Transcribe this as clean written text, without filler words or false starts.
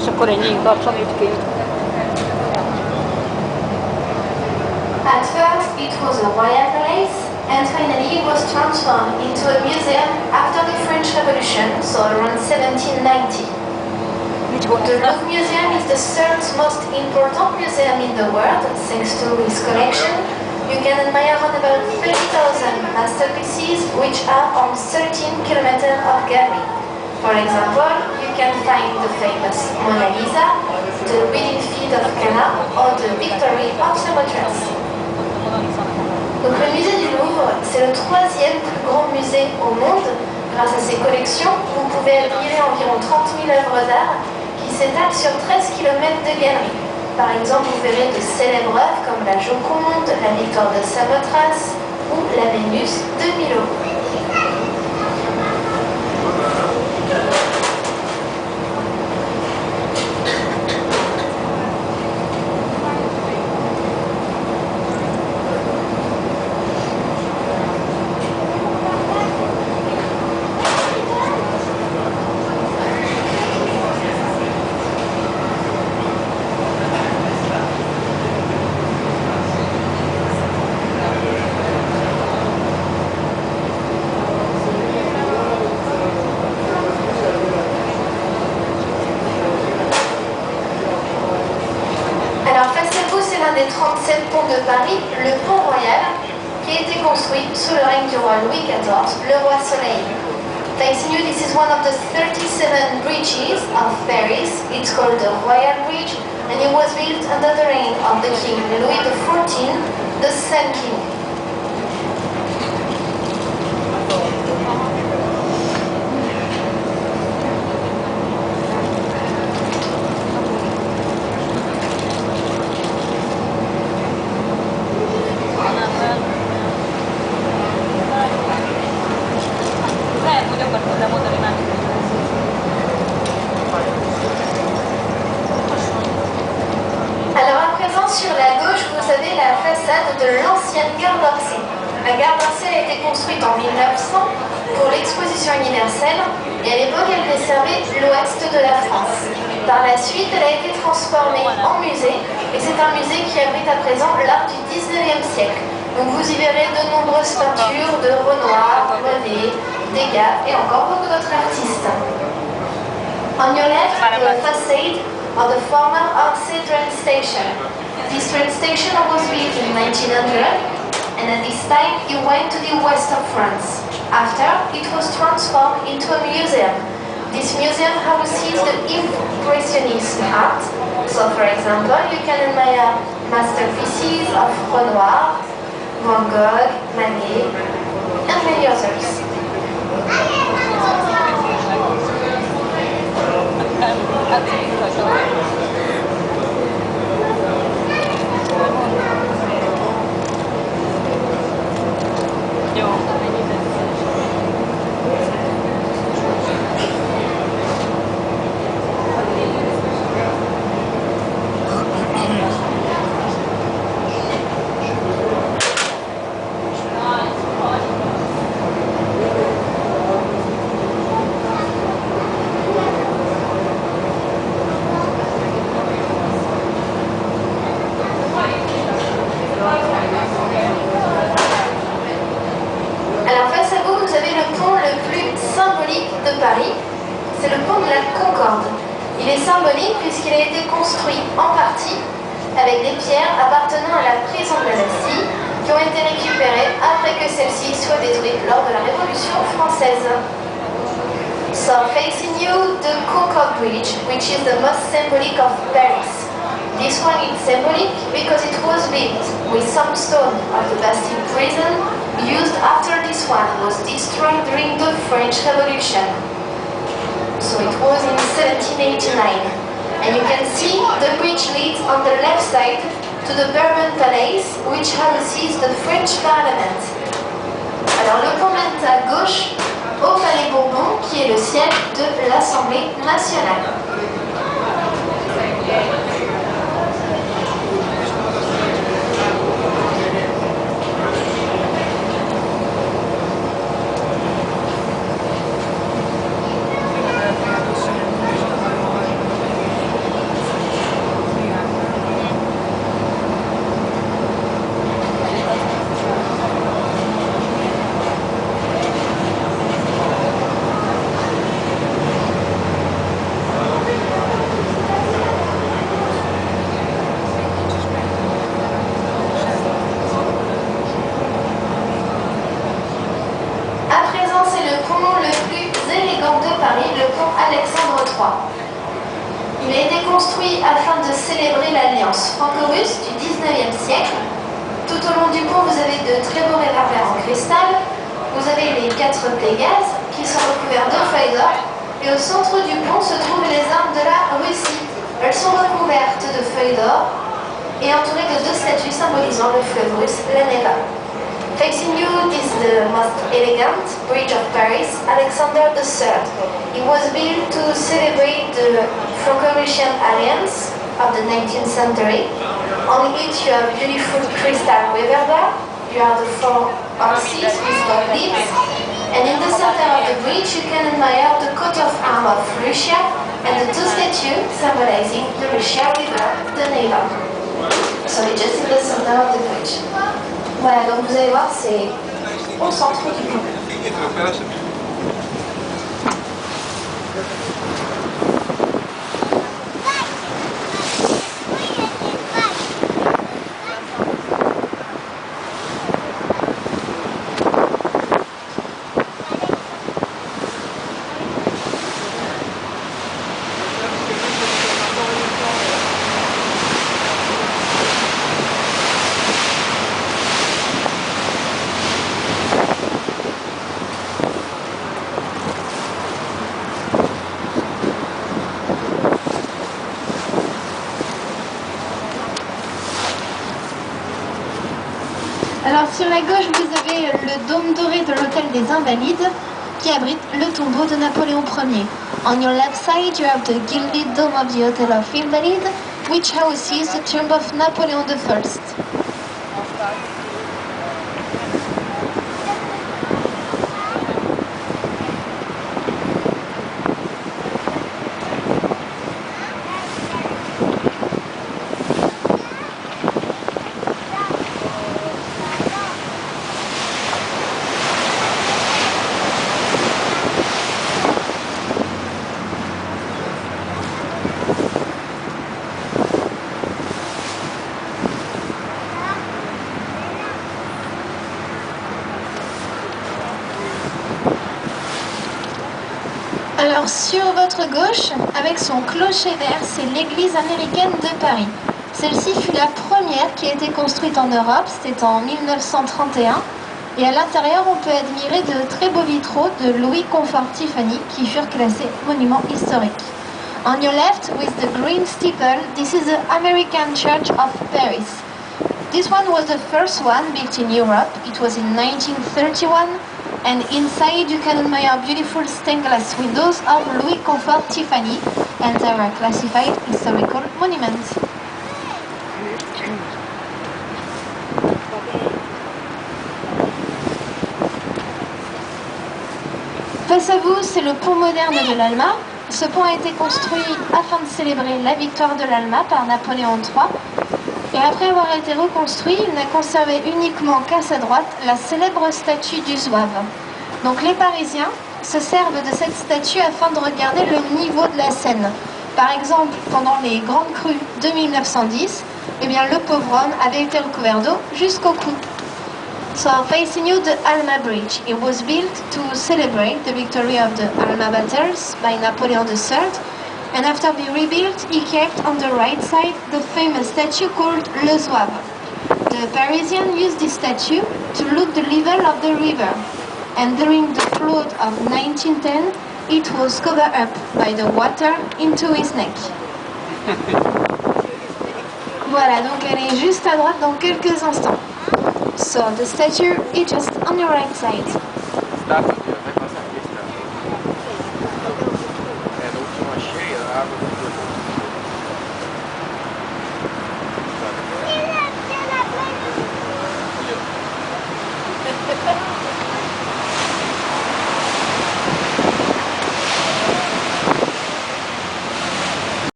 És akkor ennyi tartson itt kint. At first it was a royal palace, and finally it was transformed into a museum after the French Revolution, so around 1790. The Louvre Museum is the third most important museum in the world, thanks to its collection. You can admire around about 30,000 masterpieces, which are on 13 kilometers of gallery. For example, you can find the famous Mona Lisa, the Wedding Feast of Cana, or the Victory of Samothrace. Donc le musée du Louvre, c'est le troisième plus grand musée au monde. Grâce à ses collections, vous pouvez admirer environ 30 000 œuvres d'art qui s'étalent sur 13 km de galeries. Par exemple, vous verrez de célèbres œuvres comme la Joconde, la Victoire de Samothrace ou la Vénus de Milo. Des 37 ponts de Paris, le pont royal, qui a été construit sous le règne du roi Louis XIV, le roi Soleil. Facing you, this is one of the 37 bridges of Paris. It's called the Royal Bridge, and it was built under the reign of the king Louis XIV, the Sun King. De l'ancienne gare d'Orsay. La gare d'Orsay a été construite en 1900 pour l'exposition universelle et à l'époque elle desservait l'ouest de la France. Par la suite elle a été transformée en musée et c'est un musée qui abrite à présent l'art du 19e siècle. Donc vous y verrez de nombreuses peintures de Renoir, Monet, Degas et encore beaucoup d'autres artistes. On your left, the facade of the former Orsay train station. This train station was built in 1900 and at this time it went to the west of France. After, it was transformed into a museum. This museum houses the Impressionist art. So for example, you can admire masterpieces of Renoir, Van Gogh, Manet and many others. Paris, c'est le pont de la Concorde. Il est symbolique puisqu'il a été construit en partie avec des pierres appartenant à la prison de la Bastille qui ont été récupérées après que celle-ci soit détruite lors de la Révolution française. So facing you, the Concorde Bridge, which is the most symbolic of Paris. This one is symbolic because it was built with some stone of the Bastille prison used after this one was destroyed during the French Revolution. So it was in 1789. And you can see the bridge leads on the left side to the Bourbon Palace, which houses the French Parliament. Alors le pont mène à gauche au Palais Bourbon, qui est le siège de l'Assemblée nationale. Il a été construit afin de célébrer l'alliance franco-russe du 19e siècle. Tout au long du pont, vous avez de très beaux réverbères en cristal. Vous avez les 4 Pégases qui sont recouverts de feuilles d'or. Et au centre du pont se trouvent les armes de la Russie. Elles sont recouvertes de feuilles d'or et entourées de 2 statues symbolisant le fleuve russe, la Neva. Facing you is the most elegant bridge of Paris, Alexander III. It was built to celebrate the Franco-Russian alliance of the 19th century. On it you have beautiful crystal reverber. You have the 4 horses with gold leaves. And in the center of the bridge you can admire the coat of arms of Russia and the 2 statues symbolizing the Russia River, the Neva. So it's just in the center of the bridge. Voilà, donc vous allez voir, c'est au centre du pont. Alors sur la gauche, vous avez le dôme doré de l'hôtel des Invalides qui abrite le tombeau de Napoléon Ier. On your left side, you have the gilded dome of the Hotel of Invalides, which houses the tomb of Napoleon I. Alors sur votre gauche, avec son clocher vert, c'est l'église américaine de Paris. Celle-ci fut la première qui a été construite en Europe, c'était en 1931. Et à l'intérieur, on peut admirer de très beaux vitraux de Louis Comfort Tiffany qui furent classés monuments historiques. On your left, with the green steeple, this is the American Church of Paris. This one was the first one built in Europe. It was in 1931. And inside you can admire beautiful stained glass windows of Louis Comfort Tiffany, and they were classified historical monuments. Face à vous, c'est le pont moderne de l'Alma. Ce pont a été construit afin de célébrer la victoire de l'Alma par Napoléon III. Et après avoir été reconstruit, il n'a conservé uniquement qu'à sa droite la célèbre statue du Zouave. Donc les Parisiens se servent de cette statue afin de regarder le niveau de la Seine. Par exemple, pendant les grandes crues de 1910, eh bien, le pauvre homme avait été recouvert d'eau jusqu'au cou. So facing you, the Alma Bridge. It was built to celebrate the victory of the Alma battles by Napoleon III. And after being rebuilt, he kept on the right side the famous statue called Le Zouave. The Parisians used this statue to look the level of the river. And during the flood of 1910, it was covered up by the water into his neck. Voilà, donc elle est juste à droite dans quelques instants. So the statue is just on your right side. Estátua que vai passar aqui, essa. É, na última cheia, a água ficou.